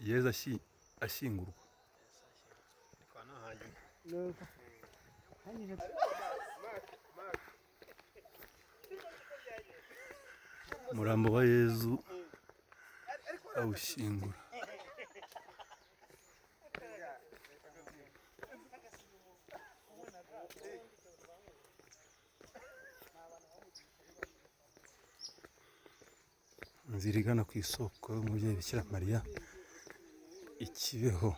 Yezu ashyingurwa. Umurambo wa Yezu awushyingura. Inzira igana ku isoko y'umubyeyi Bikira Mariya i Kibeho.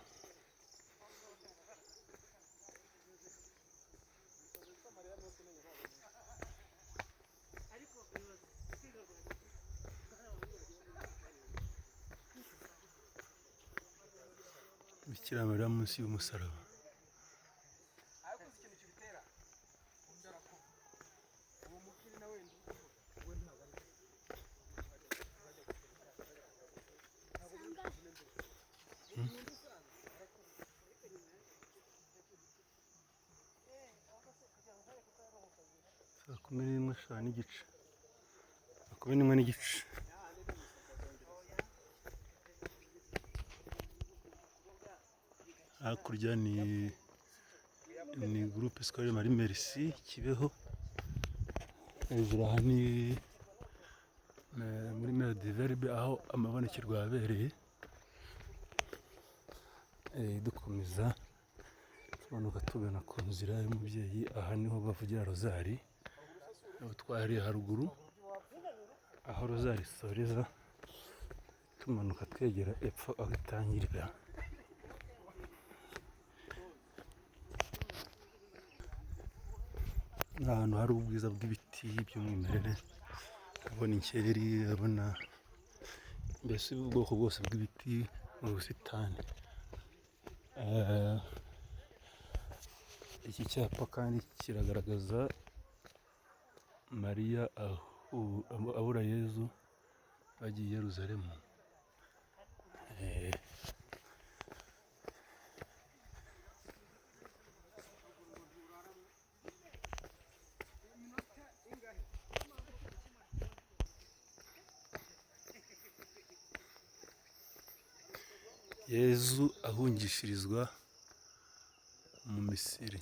Bikira Mariya munsi y'umusaraba. Saa kumi n'imwe n'igice. Saa kumi n'imwe n'igice. Hakurya ni groupe scolaire Marie Merci Kibeho. Hejuru aha ni muri Mère de Verbe aho amabonekerwa yabereye. Dukomeza tumanuka tugana ku nzira y'umubyeyi, aha niho bavugira rozari. Twahariye haruguru aho rozari isoreza, tumanuka twegera epfo aho itangirira. Ni ahantu hari ubwiza bw'ibiti by'umwimerere, abona inkeri, abona mbese ubwoko bwose bw'ibiti mu busitani. Iki cyapa kandi kiragaragaza Mariya abura Yezu bagiye i Yeruzalemu. Yezu ahungishirizwa mu Misiri.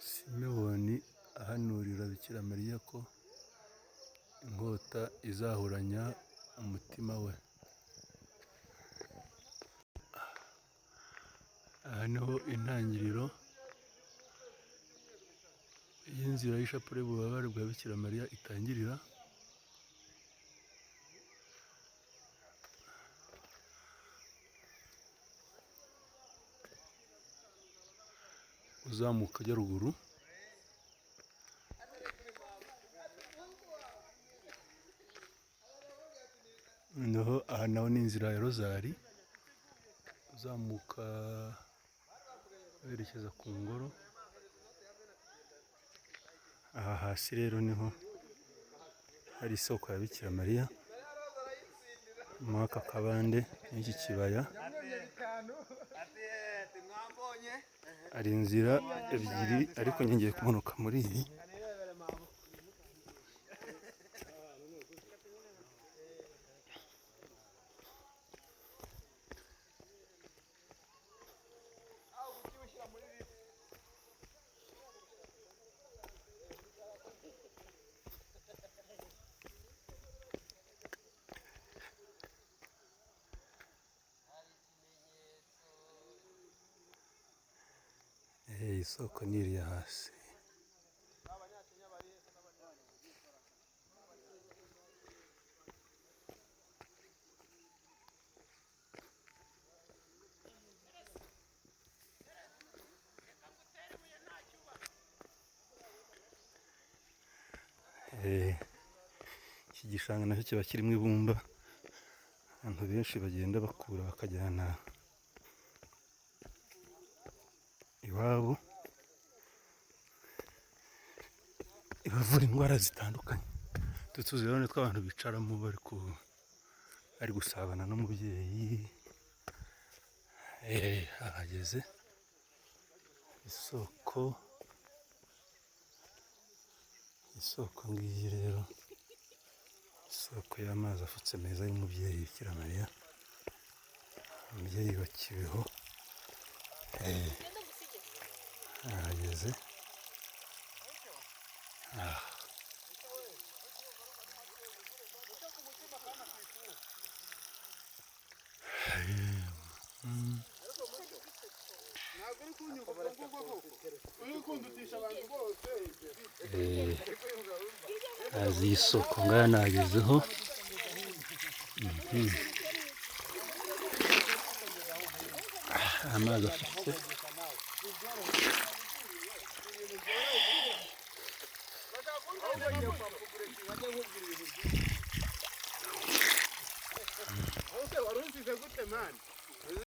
Simewoni ahanurira Bikira Mariya ko inkota izahuranya umutima we. Aha niho intangiriro y'inzira y'ishapule y'ububabare bwa Bikira Mariya itangirira. Uzamuka ujya ruguru, noneho aha naho ni inzira ya rozari, uzamuka werekeza ku ngoro. Aha hasi rero niho hari isoko ya Bikira Mariya, muri aka kabande n'iki kibaya. Hari inzira ebyiri ariko ngiye kumanuka muri iyi. Isoko ni iriya hasi. Iki gishanga nacyo kiba kirimo ibumba abantu benshi bagenda bakura bakajyana iwabo, ibavura indwara zitandukanye. Tuzi rero nitwo abantu bicaramo bari gusabana n'umubyeyi. Ahageze isoko ngiyi rero, isoko y'amazi afutse meza y'umubyeyi Bikira Mariya, umubyeyi wa Kibeho. Ahageze azi isoko ngaya nagezeho. Amazi afite